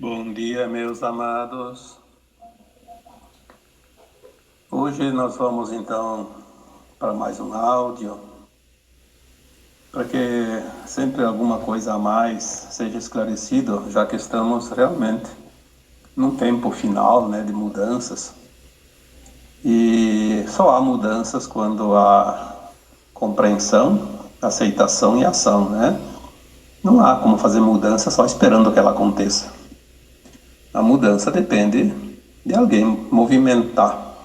Bom dia, meus amados. Hoje nós vamos então para mais um áudio, para que sempre alguma coisa a mais seja esclarecido, já que estamos realmente num tempo final, né, de mudanças. E só há mudanças quando há compreensão, aceitação e ação, né? Não há como fazer mudança só esperando que ela aconteça. A mudança depende de alguém movimentar.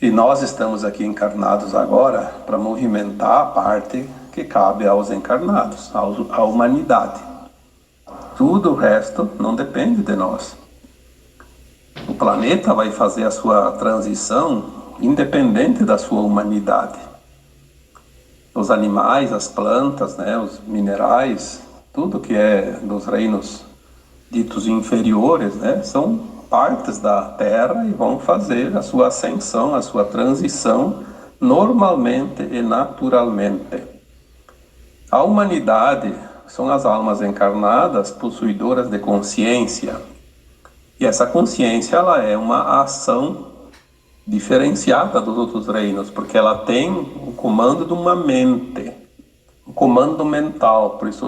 E nós estamos aqui encarnados agora para movimentar a parte que cabe aos encarnados, à humanidade. Tudo o resto não depende de nós. O planeta vai fazer a sua transição independente da sua humanidade. Os animais, as plantas, né, os minerais, tudo que é dos reinos ditos inferiores, né, são partes da Terra e vão fazer a sua ascensão, a sua transição normalmente e naturalmente. A humanidade são as almas encarnadas possuidoras de consciência. E essa consciência ela é uma ação diferenciada dos outros reinos, porque ela tem o comando de uma mente, o comando mental. Por isso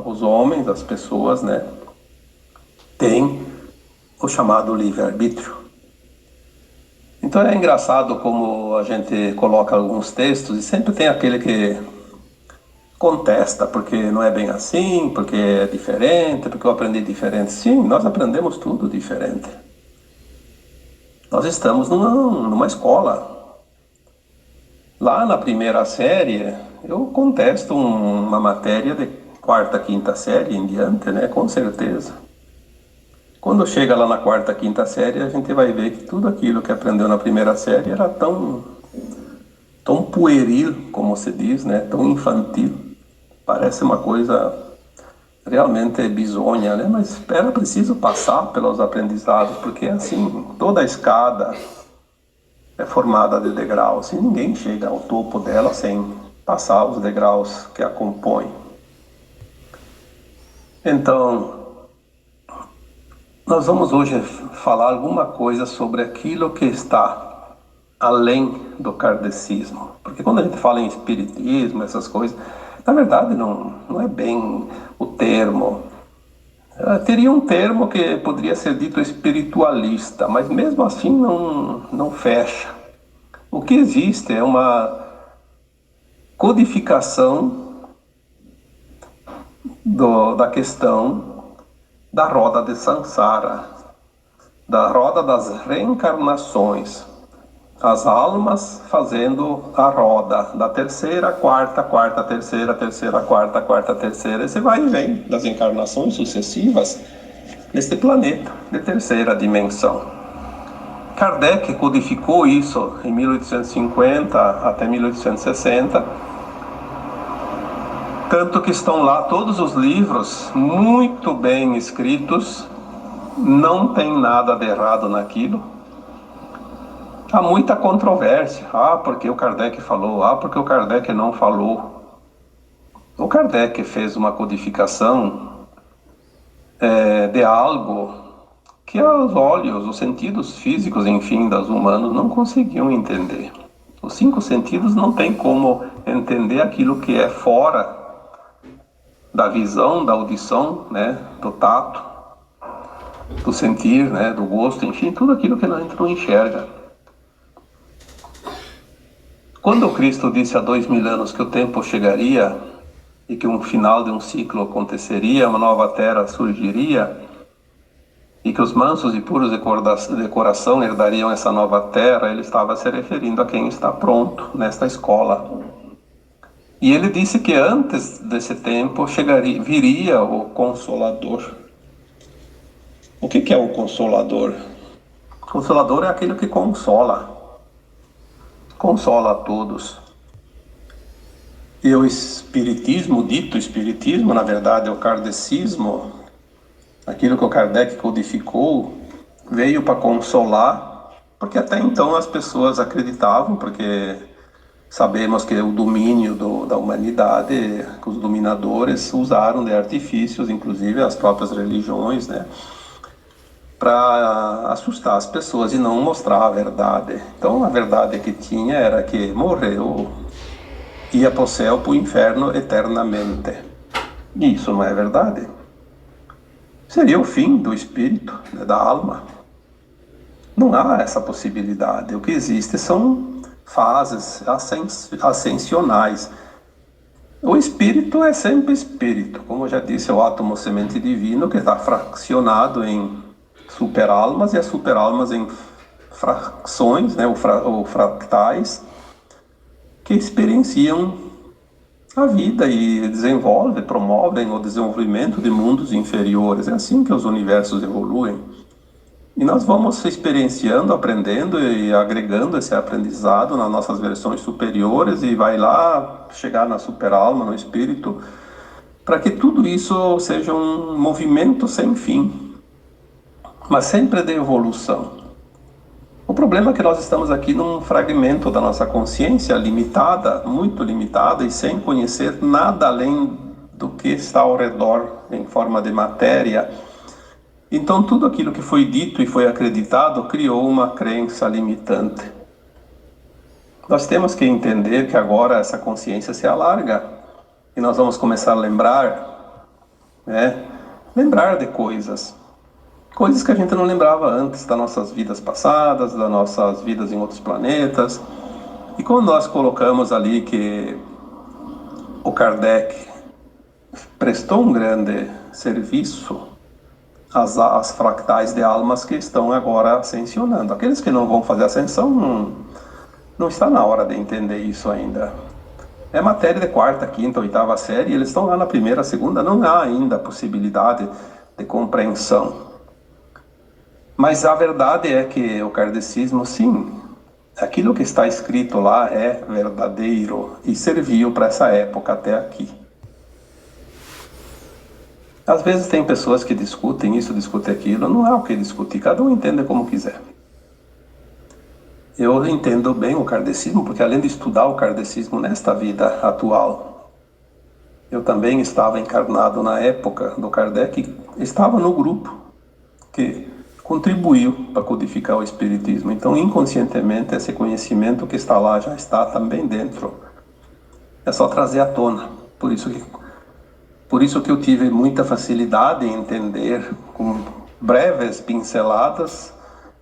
os homens, as pessoas, né, têm o chamado livre-arbítrio. Então é engraçado como a gente coloca alguns textos e sempre tem aquele que contesta, porque não é bem assim, porque é diferente, porque eu aprendi diferente. Sim, nós aprendemos tudo diferente. Nós estamos numa escola. Lá na primeira série, eu contesto uma matéria de quarta, quinta série em diante, né? Com certeza. Quando chega lá na quarta, quinta série, a gente vai ver que tudo aquilo que aprendeu na primeira série era tão pueril, como se diz, né? Tão infantil. Parece uma coisa realmente bizonha, né? Mas era preciso passar pelos aprendizados, porque assim, toda a escada é formada de degraus e ninguém chega ao topo dela sem passar os degraus que a compõem. Então, nós vamos hoje falar alguma coisa sobre aquilo que está além do kardecismo. Porque quando a gente fala em espiritismo, essas coisas, na verdade não é bem o termo. Teria um termo que poderia ser dito espiritualista, mas mesmo assim não fecha. O que existe é uma codificação da questão da roda de Sansara, da roda das reencarnações. As almas fazendo a roda da terceira, quarta, quarta, terceira, terceira, quarta, quarta, terceira. E você vai e vem das encarnações sucessivas neste planeta de terceira dimensão. Kardec codificou isso em 1850 até 1860, tanto que estão lá todos os livros muito bem escritos, não tem nada de errado naquilo. Há muita controvérsia. Porque o Kardec falou. Porque o Kardec não falou. O Kardec fez uma codificação de algo que os olhos, os sentidos físicos, enfim, dos humanos não conseguiam entender. Os cinco sentidos não tem como entender aquilo que é fora da visão, da audição, né, do tato, do sentir, né, do gosto, enfim, tudo aquilo que a gente não enxerga. Quando o Cristo disse há 2000 anos que o tempo chegaria e que um final de um ciclo aconteceria, uma nova terra surgiria e que os mansos e puros de coração herdariam essa nova terra, ele estava se referindo a quem está pronto nesta escola. E ele disse que antes desse tempo viria o Consolador. O que é o Consolador? O Consolador é aquele que consola a todos. E o espiritismo, dito espiritismo, na verdade é o kardecismo, aquilo que o Kardec codificou, veio para consolar, porque até então as pessoas acreditavam, porque Sabemos que o domínio da humanidade, que os dominadores usaram de artifícios, inclusive as próprias religiões, né, para assustar as pessoas e não mostrar a verdade. Então a verdade que tinha era que morreu, ia para o céu, para o inferno eternamente. E isso não é verdade. Seria o fim do espírito, né, da alma. Não há essa possibilidade. O que existe são fases ascensionais. O espírito é sempre espírito, como eu já disse, é o átomo semente divino que está fracionado em superalmas e as superalmas em frações, né, ou fractais, que experienciam a vida e desenvolvem, promovem o desenvolvimento de mundos inferiores. É assim que os universos evoluem. E nós vamos experienciando, aprendendo e agregando esse aprendizado nas nossas versões superiores e vai lá chegar na superalma, no espírito, para que tudo isso seja um movimento sem fim, mas sempre de evolução. O problema é que nós estamos aqui num fragmento da nossa consciência limitada, muito limitada, e sem conhecer nada além do que está ao redor em forma de matéria. Então tudo aquilo que foi dito e foi acreditado criou uma crença limitante. Nós temos que entender que agora essa consciência se alarga e nós vamos começar a lembrar, né? Lembrar de coisas que a gente não lembrava antes, das nossas vidas passadas, das nossas vidas em outros planetas. E quando nós colocamos ali que o Kardec prestou um grande serviço às fractais de almas que estão agora ascensionando. Aqueles que não vão fazer ascensão, não está na hora de entender isso ainda. É matéria de quarta, quinta, oitava série, e eles estão lá na primeira, segunda, não há ainda a possibilidade de compreensão. Mas a verdade é que o kardecismo, sim, aquilo que está escrito lá é verdadeiro e serviu para essa época até aqui. Às vezes tem pessoas que discutem isso, discutem aquilo, não há o que discutir, cada um entende como quiser. Eu entendo bem o kardecismo, porque além de estudar o kardecismo nesta vida atual, eu também estava encarnado na época do Kardec, estava no grupo que contribuiu para codificar o espiritismo. Então, inconscientemente, esse conhecimento que está lá já está também dentro. É só trazer à tona. Por isso que eu tive muita facilidade em entender, com breves pinceladas,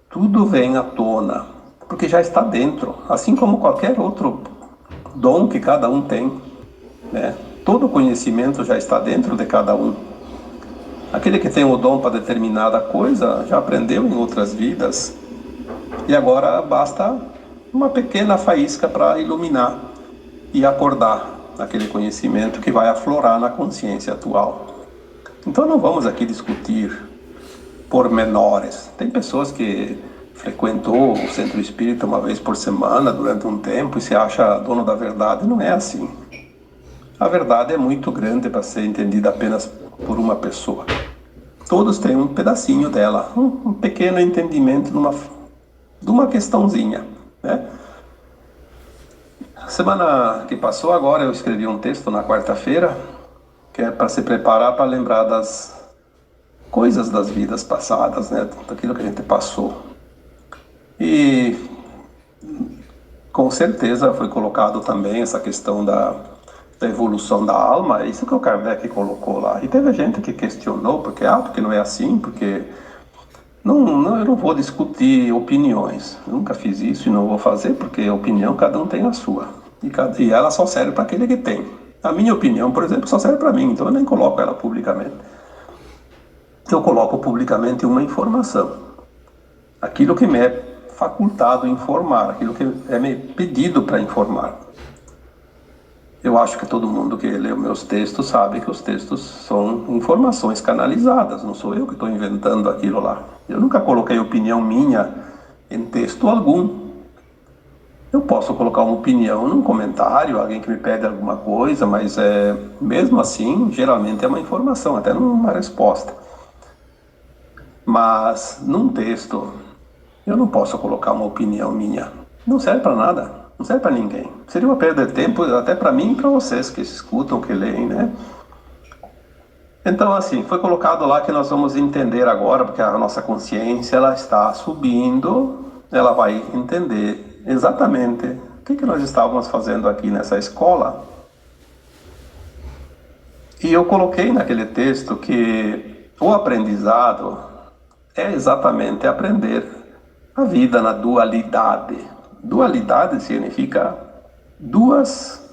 tudo vem à tona, porque já está dentro, assim como qualquer outro dom que cada um tem, né? Todo conhecimento já está dentro de cada um. Aquele que tem o dom para determinada coisa já aprendeu em outras vidas e agora basta uma pequena faísca para iluminar e acordar aquele conhecimento que vai aflorar na consciência atual. Então não vamos aqui discutir pormenores. Tem pessoas que frequentou o centro espírita uma vez por semana durante um tempo e se acha dono da verdade. Não é assim. A verdade é muito grande para ser entendida apenas por uma pessoa. Todos têm um pedacinho dela, um pequeno entendimento de uma questãozinha, né? Semana que passou agora eu escrevi um texto na quarta-feira que é para se preparar para lembrar das coisas das vidas passadas, né? Daquilo que a gente passou. E com certeza foi colocado também essa questão da evolução da alma, é isso que o Kardec colocou lá. E teve gente que questionou, porque não é assim, porque eu não vou discutir opiniões. Eu nunca fiz isso e não vou fazer, porque opinião cada um tem a sua. E ela só serve para aquele que tem. A minha opinião, por exemplo, só serve para mim, então eu nem coloco ela publicamente. Eu coloco publicamente uma informação. Aquilo que me é facultado informar, aquilo que é me pedido para informar. Eu acho que todo mundo que lê meus textos sabe que os textos são informações canalizadas, não sou eu que estou inventando aquilo lá. Eu nunca coloquei opinião minha em texto algum. Eu posso colocar uma opinião num comentário, alguém que me pede alguma coisa, mas mesmo assim, geralmente é uma informação, até numa resposta. Mas num texto, eu não posso colocar uma opinião minha. Não serve para nada. Não serve para ninguém. Seria uma perda de tempo até para mim e para vocês que escutam, que leem, né? Então, assim, foi colocado lá que nós vamos entender agora, porque a nossa consciência ela está subindo, ela vai entender exatamente o que nós estávamos fazendo aqui nessa escola. E eu coloquei naquele texto que o aprendizado é exatamente aprender a vida na dualidade. Dualidade significa duas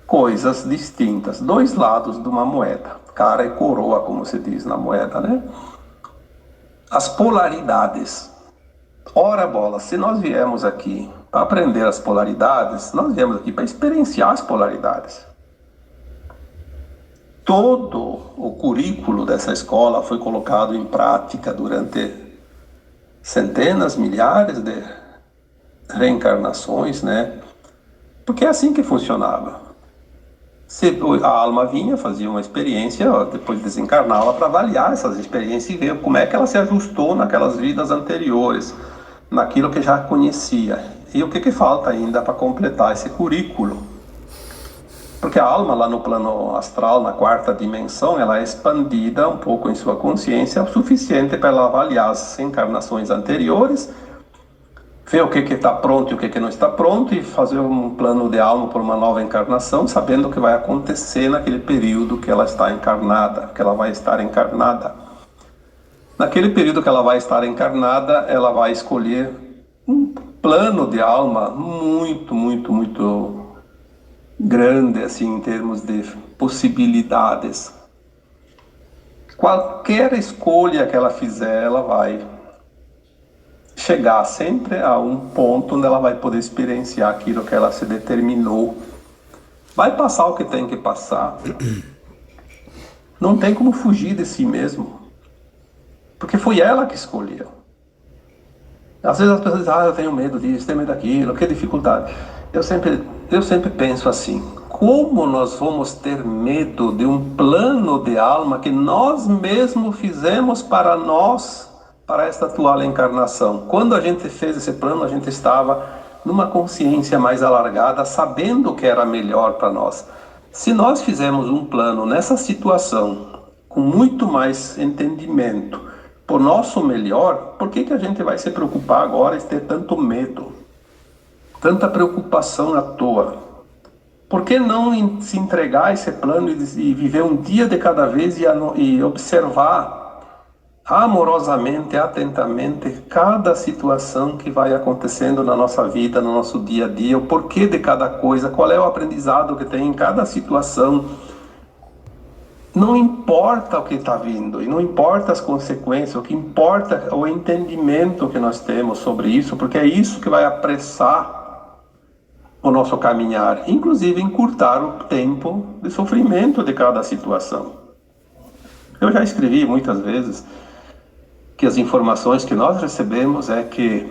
coisas distintas, dois lados de uma moeda, cara e coroa, como se diz na moeda, né? As polaridades. Ora bola, se nós viemos aqui para aprender as polaridades, nós viemos aqui para experienciar as polaridades. Todo o currículo dessa escola foi colocado em prática durante centenas, milhares de reencarnações, né? Porque é assim que funcionava. A alma vinha, fazia uma experiência, depois desencarnava para avaliar essas experiências e ver como é que ela se ajustou naquelas vidas anteriores, naquilo que já conhecia. E o que falta ainda para completar esse currículo? Porque a alma lá no plano astral, na quarta dimensão, ela é expandida um pouco em sua consciência, o suficiente para ela avaliar as encarnações anteriores, ver o que está pronto e o que não está pronto e fazer um plano de alma por uma nova encarnação, sabendo o que vai acontecer naquele período que ela está encarnada, que ela vai estar encarnada. Naquele período que ela vai estar encarnada, ela vai escolher um plano de alma muito, muito, muito grande, assim, em termos de possibilidades. Qualquer escolha que ela fizer, ela vai chegar sempre a um ponto onde ela vai poder experienciar aquilo que ela se determinou. Vai passar o que tem que passar. Não tem como fugir de si mesmo. Porque foi ela que escolheu. Às vezes as pessoas dizem, eu tenho medo disso, tenho medo daquilo, que dificuldade. Eu sempre penso assim, como nós vamos ter medo de um plano de alma que nós mesmos fizemos para nós, para esta atual encarnação? Quando a gente fez esse plano, a gente estava numa consciência mais alargada, sabendo o que era melhor para nós. Se nós fizermos um plano nessa situação, com muito mais entendimento, por nosso melhor, por que a gente vai se preocupar agora e ter tanto medo? Tanta preocupação à toa. Por que não se entregar a esse plano e viver um dia de cada vez e observar amorosamente, atentamente, cada situação que vai acontecendo na nossa vida, no nosso dia a dia, o porquê de cada coisa, qual é o aprendizado que tem em cada situação. Não importa o que está vindo, e não importa as consequências, o que importa é o entendimento que nós temos sobre isso, porque é isso que vai apressar o nosso caminhar, inclusive encurtar o tempo de sofrimento de cada situação. Eu já escrevi muitas vezes que as informações que nós recebemos é que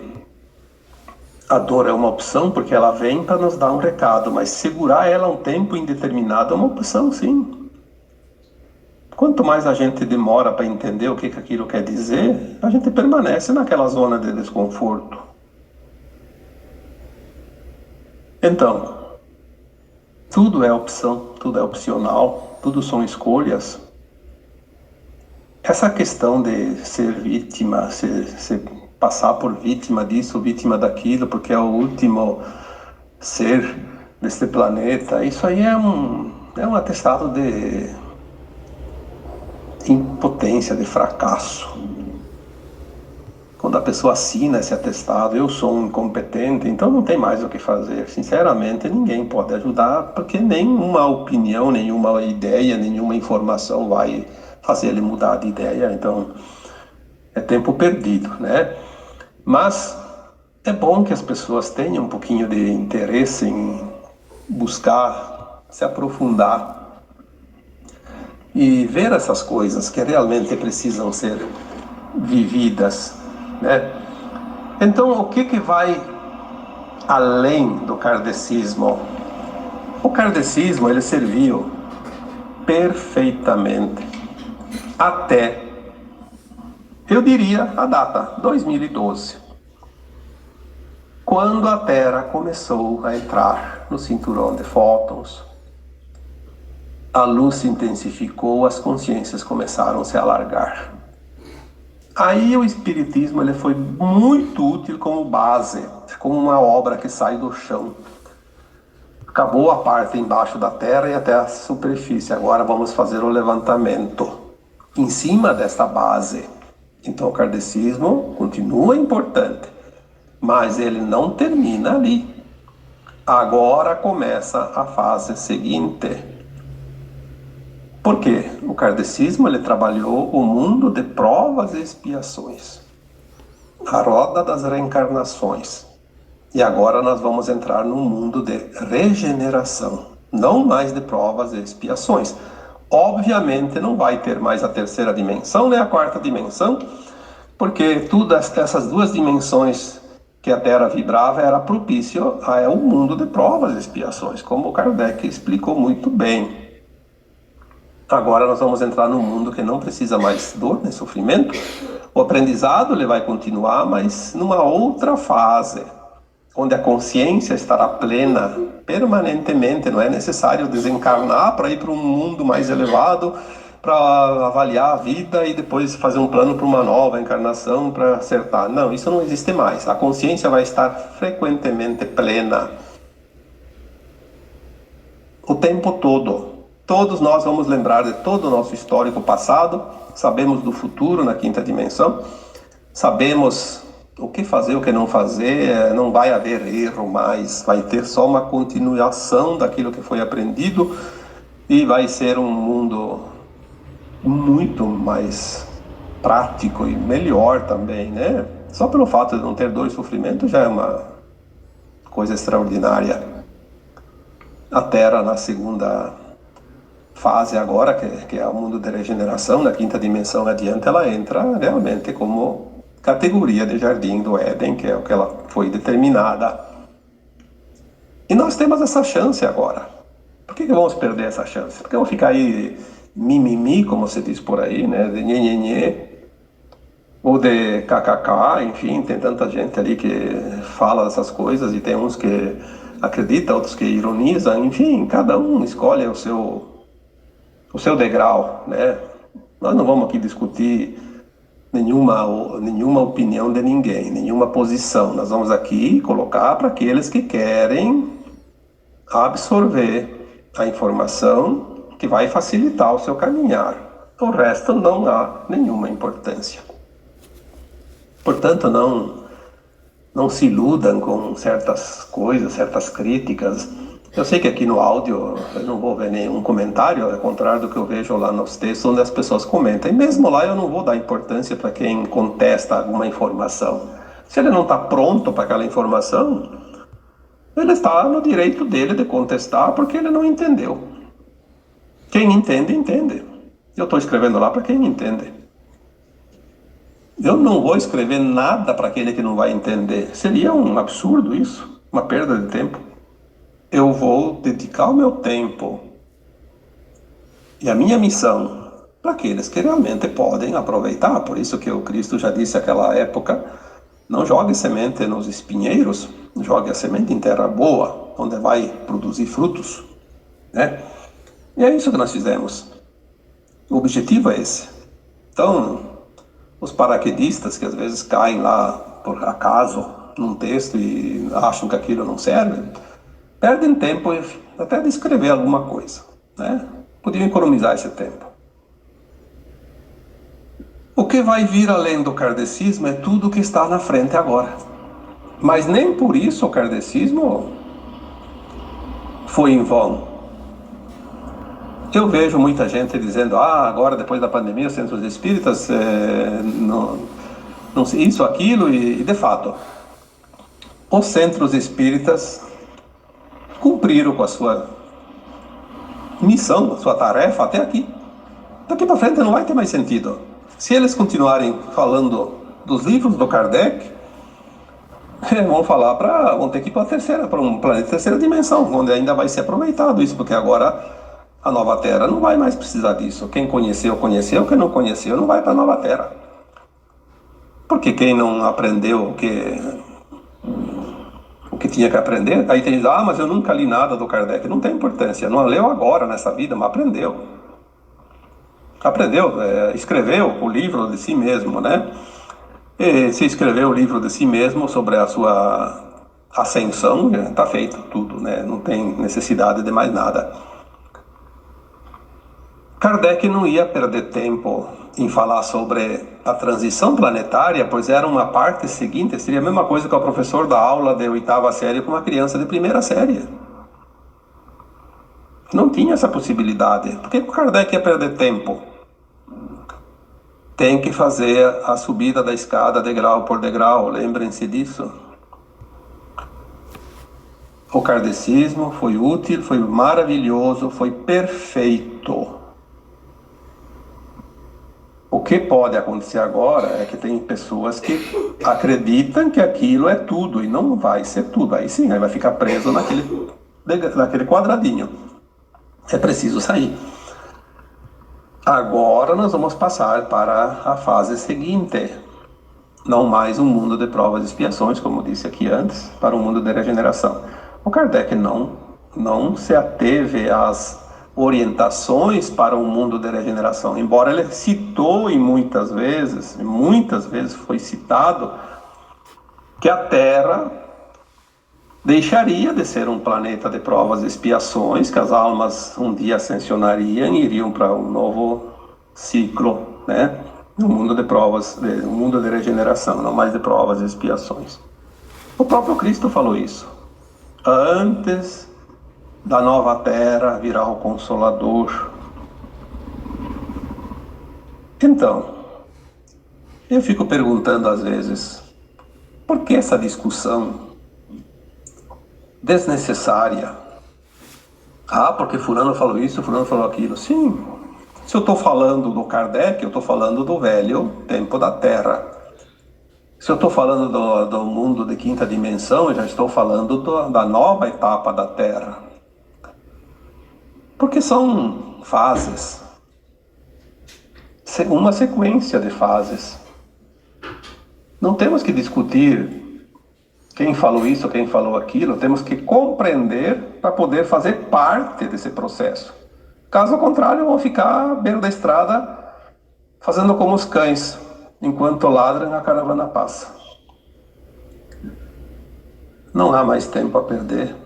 a dor é uma opção porque ela vem para nos dar um recado, mas segurar ela um tempo indeterminado é uma opção, sim. Quanto mais a gente demora para entender o que aquilo quer dizer, a gente permanece naquela zona de desconforto. Então, tudo é opção, tudo é opcional, tudo são escolhas. Essa questão de ser vítima, passar por vítima disso, vítima daquilo, porque é o último ser deste planeta, isso aí é um atestado de impotência, de fracasso. Quando a pessoa assina esse atestado, eu sou um incompetente, então não tem mais o que fazer. Sinceramente, ninguém pode ajudar, porque nenhuma opinião, nenhuma ideia, nenhuma informação vai fazer ele mudar de ideia. Então, é tempo perdido, né? Mas é bom que as pessoas tenham um pouquinho de interesse em buscar, se aprofundar e ver essas coisas que realmente precisam ser vividas, né? Então, o que vai além do kardecismo? O kardecismo, ele serviu perfeitamente até, eu diria, a data 2012. quando a Terra começou a entrar no cinturão de fótons, a luz se intensificou, as consciências começaram a se alargar. Aí o Espiritismo ele foi muito útil como base, como uma obra que sai do chão. Acabou a parte embaixo da Terra e até a superfície. Agora vamos fazer o levantamento em cima desta base. Então o kardecismo continua importante, mas ele não termina ali. Agora começa a fase seguinte. Por quê? O kardecismo ele trabalhou o mundo de provas e expiações, a roda das reencarnações. E agora nós vamos entrar no mundo de regeneração, não mais de provas e expiações. Obviamente não vai ter mais a terceira dimensão, nem a quarta dimensão, porque todas essas duas dimensões que a Terra vibrava era propício ao mundo de provas e expiações, como o Kardec explicou muito bem. Agora nós vamos entrar num mundo que não precisa mais dor nem sofrimento. O aprendizado ele vai continuar, mas numa outra fase, onde a consciência estará plena permanentemente. Não é necessário desencarnar para ir para um mundo mais elevado, para avaliar a vida e depois fazer um plano para uma nova encarnação para acertar. Não, isso não existe mais. A consciência vai estar frequentemente plena o tempo todo. Todos nós vamos lembrar de todo o nosso histórico passado, sabemos do futuro na quinta dimensão, sabemos o que fazer, o que não fazer, não vai haver erro mais, vai ter só uma continuação daquilo que foi aprendido e vai ser um mundo muito mais prático e melhor também, né? Só pelo fato de não ter dor e sofrimento já é uma coisa extraordinária. A Terra na segunda fase agora, que é o mundo de regeneração, na quinta dimensão adiante, ela entra realmente como categoria de Jardim do Éden, que é o que ela foi determinada. E nós temos essa chance agora. Por que vamos perder essa chance? Porque vamos ficar aí mimimi, como se diz por aí, né? De nhenhenhê, ou de kkk, enfim, tem tanta gente ali que fala essas coisas e tem uns que acreditam, outros que ironizam, enfim, cada um escolhe o seu degrau, né? Nós não vamos aqui discutir nenhuma opinião de ninguém, nenhuma posição. Nós vamos aqui colocar para aqueles que querem absorver a informação que vai facilitar o seu caminhar. O resto não há nenhuma importância. Portanto, não se iludam com certas coisas, certas críticas. Eu sei que aqui no áudio eu não vou ver nenhum comentário, ao contrário do que eu vejo lá nos textos onde as pessoas comentam. E mesmo lá eu não vou dar importância para quem contesta alguma informação. Se ele não está pronto para aquela informação, ele está no direito dele de contestar porque ele não entendeu. Quem entende, entende. Eu estou escrevendo lá para quem entende. Eu não vou escrever nada para aquele que não vai entender. Seria um absurdo isso, uma perda de tempo. Eu vou dedicar o meu tempo e a minha missão para aqueles que realmente podem aproveitar. Por isso que o Cristo já disse naquela época, não jogue semente nos espinheiros, jogue a semente em terra boa, onde vai produzir frutos, né? E é isso que nós fizemos. O objetivo é esse. Então, os paraquedistas que às vezes caem lá por acaso num texto e acham que aquilo não serve, perdem tempo até de escrever alguma coisa, né? Podiam economizar esse tempo. O que vai vir além do kardecismo é tudo que está na frente agora. Mas nem por isso o kardecismo foi em vão. Eu vejo muita gente dizendo, agora depois da pandemia os centros espíritas, não sei, isso, aquilo, e de fato, os centros espíritas cumpriram com a sua missão, a sua tarefa até aqui. Daqui para frente não vai ter mais sentido. Se eles continuarem falando dos livros do Kardec, vão ter que ir para um planeta de terceira dimensão, onde ainda vai ser aproveitado isso, porque agora a nova Terra não vai mais precisar disso. Quem conheceu, conheceu. Quem não conheceu, não vai para a nova Terra. Porque quem não aprendeu que que tinha que aprender. Aí tem gente, mas eu nunca li nada do Kardec. Não tem importância, não leu agora nessa vida, mas aprendeu. Aprendeu, escreveu o livro de si mesmo, né? E se escreveu o livro de si mesmo sobre a sua ascensão, está feito tudo, né? Não tem necessidade de mais nada. Kardec não ia perder tempo em falar sobre a transição planetária, pois era uma parte seguinte, seria a mesma coisa que o professor da aula de 8ª série com uma criança de 1ª série. Não tinha essa possibilidade. Por que o Kardec ia perder tempo? Tem que fazer a subida da escada degrau por degrau, lembrem-se disso. O kardecismo foi útil, foi maravilhoso, foi perfeito. O que pode acontecer agora é que tem pessoas que acreditam que aquilo é tudo e não vai ser tudo. Aí sim, aí vai ficar preso naquele quadradinho. É preciso sair. Agora nós vamos passar para a fase seguinte. Não mais um mundo de provas e expiações, como disse aqui antes, para um mundo de regeneração. O Kardec não se ateve às orientações para um mundo de regeneração, embora ele citou e muitas vezes foi citado que a Terra deixaria de ser um planeta de provas e expiações, que as almas um dia ascensionariam e iriam para um novo ciclo, né? Um mundo de provas, um mundo de regeneração, não mais de provas e expiações. O próprio Cristo falou isso. Antes da nova terra virá o Consolador. Então, eu fico perguntando às vezes, por que essa discussão desnecessária? Porque fulano falou isso, fulano falou aquilo. Sim, se eu estou falando do Kardec, eu estou falando do velho tempo da Terra. Se eu estou falando do mundo de quinta dimensão, eu já estou falando da nova etapa da Terra. Porque são fases. Uma sequência de fases. Não temos que discutir quem falou isso, quem falou aquilo. Temos que compreender para poder fazer parte desse processo. Caso contrário, vão ficar à beira da estrada fazendo como os cães. Enquanto ladram, a caravana passa. Não há mais tempo a perder.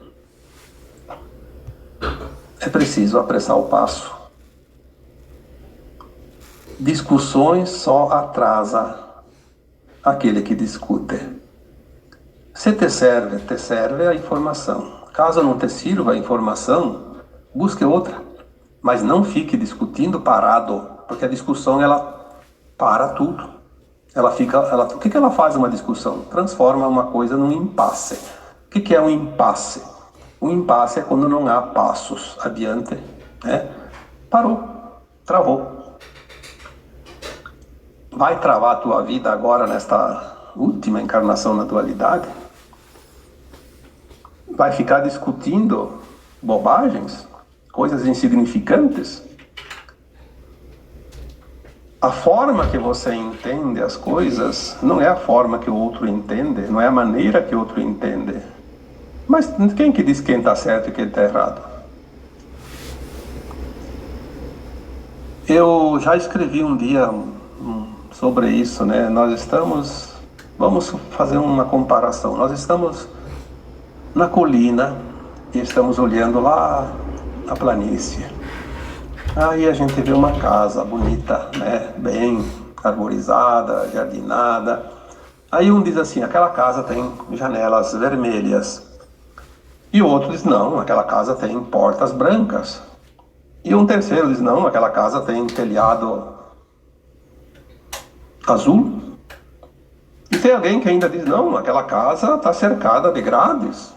É preciso apressar o passo. Discussões só atrasa aquele que discute. Se te serve a informação. Caso não te sirva a informação, busque outra. Mas não fique discutindo parado, porque a discussão ela para tudo. O que ela faz uma discussão? Transforma uma coisa num impasse. O que é um impasse? Um impasse é quando não há passos adiante, né? Parou, travou. Vai travar a tua vida agora nesta última encarnação na dualidade? Vai ficar discutindo bobagens, coisas insignificantes? A forma que você entende as coisas não é a forma que o outro entende, não é a maneira que o outro entende. Mas quem que diz quem está certo e quem está errado? Eu já escrevi um dia sobre isso, né? Vamos fazer uma comparação. Nós estamos na colina e estamos olhando lá a planície. Aí a gente vê uma casa bonita, né? Bem arborizada, jardinada. Aí um diz assim, aquela casa tem janelas vermelhas. E o outro diz, não, aquela casa tem portas brancas. E um terceiro diz, não, aquela casa tem telhado azul. E tem alguém que ainda diz, não, aquela casa está cercada de grades,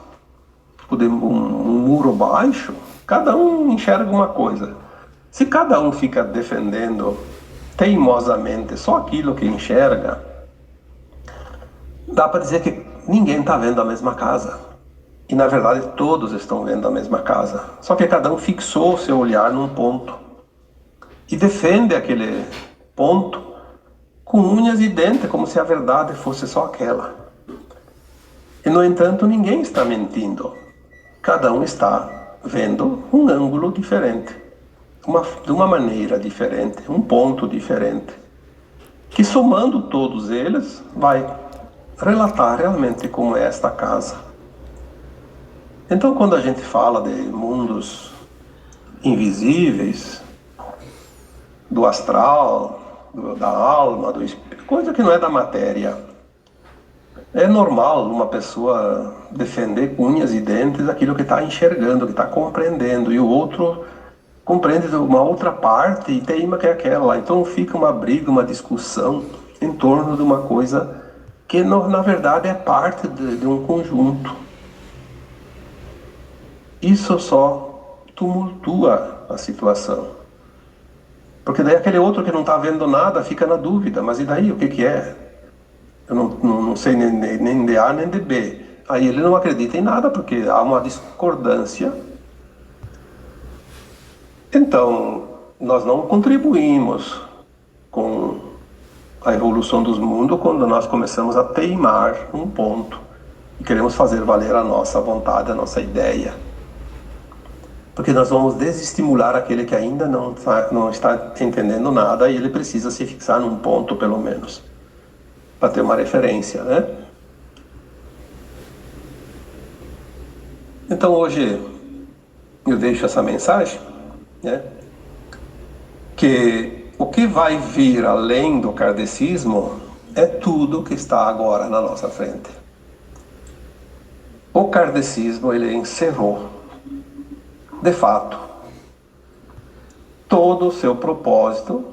um muro baixo. Cada um enxerga uma coisa. Se cada um fica defendendo teimosamente só aquilo que enxerga, dá para dizer que ninguém está vendo a mesma casa. E na verdade todos estão vendo a mesma casa. Só que cada um fixou seu olhar num ponto. E defende aquele ponto com unhas e dentes, como se a verdade fosse só aquela. E, no entanto, ninguém está mentindo. Cada um está vendo um ângulo diferente, de uma maneira diferente, um ponto diferente, que somando todos eles vai relatar realmente como é esta casa. Então, quando a gente fala de mundos invisíveis, do astral, da alma, do espírito, coisa que não é da matéria, é normal uma pessoa defender com unhas e dentes aquilo que está enxergando, que está compreendendo, e o outro compreende uma outra parte e teima que é aquela. Então fica uma briga, uma discussão em torno de uma coisa que na verdade é parte de um conjunto. Isso só tumultua a situação. Porque daí aquele outro que não está vendo nada fica na dúvida, mas e daí, o que que é? Eu não sei nem de A nem de B. Aí ele não acredita em nada, porque há uma discordância. Então, nós não contribuímos com a evolução dos mundos quando nós começamos a teimar um ponto e queremos fazer valer a nossa vontade, a nossa ideia. Porque nós vamos desestimular aquele que ainda não está entendendo nada e ele precisa se fixar num ponto, pelo menos, para ter uma referência, né? Então hoje eu deixo essa mensagem, né? Que o que vai vir além do kardecismo é tudo que está agora na nossa frente. O kardecismo, ele encerrou, de fato, todo o seu propósito,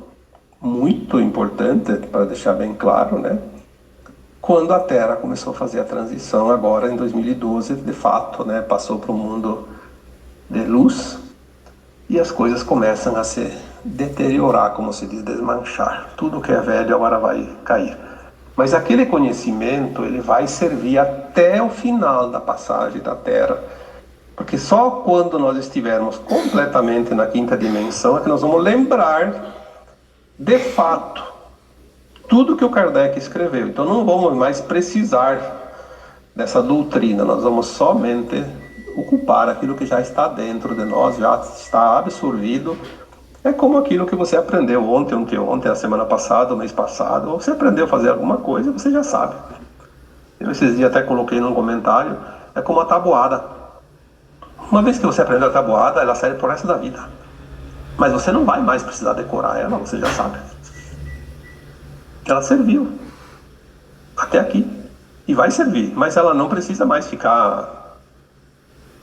muito importante, para deixar bem claro, né? Quando a Terra começou a fazer a transição agora em 2012, de fato, né? Passou para um mundo de luz e as coisas começam a se deteriorar, como se diz, desmanchar. Tudo que é velho agora vai cair. Mas aquele conhecimento, ele vai servir até o final da passagem da Terra. Porque só quando nós estivermos completamente na quinta dimensão é que nós vamos lembrar, de fato, tudo que o Kardec escreveu. Então não vamos mais precisar dessa doutrina, nós vamos somente ocupar aquilo que já está dentro de nós, já está absorvido. É como aquilo que você aprendeu ontem, anteontem, a semana passada, o mês passado, ou você aprendeu a fazer alguma coisa, você já sabe. Eu esses dias até coloquei num comentário, é como a tabuada. Uma vez que você aprendeu a tabuada, ela serve pro resto da vida. Mas você não vai mais precisar decorar ela, você já sabe. Ela serviu até aqui e vai servir, mas ela não precisa mais ficar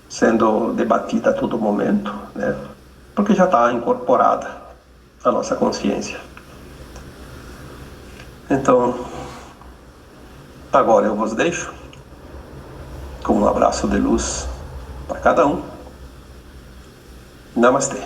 sendo debatida a todo momento, né? Porque já está incorporada à nossa consciência. Então, agora eu vos deixo com um abraço de luz para cada um. Namastê.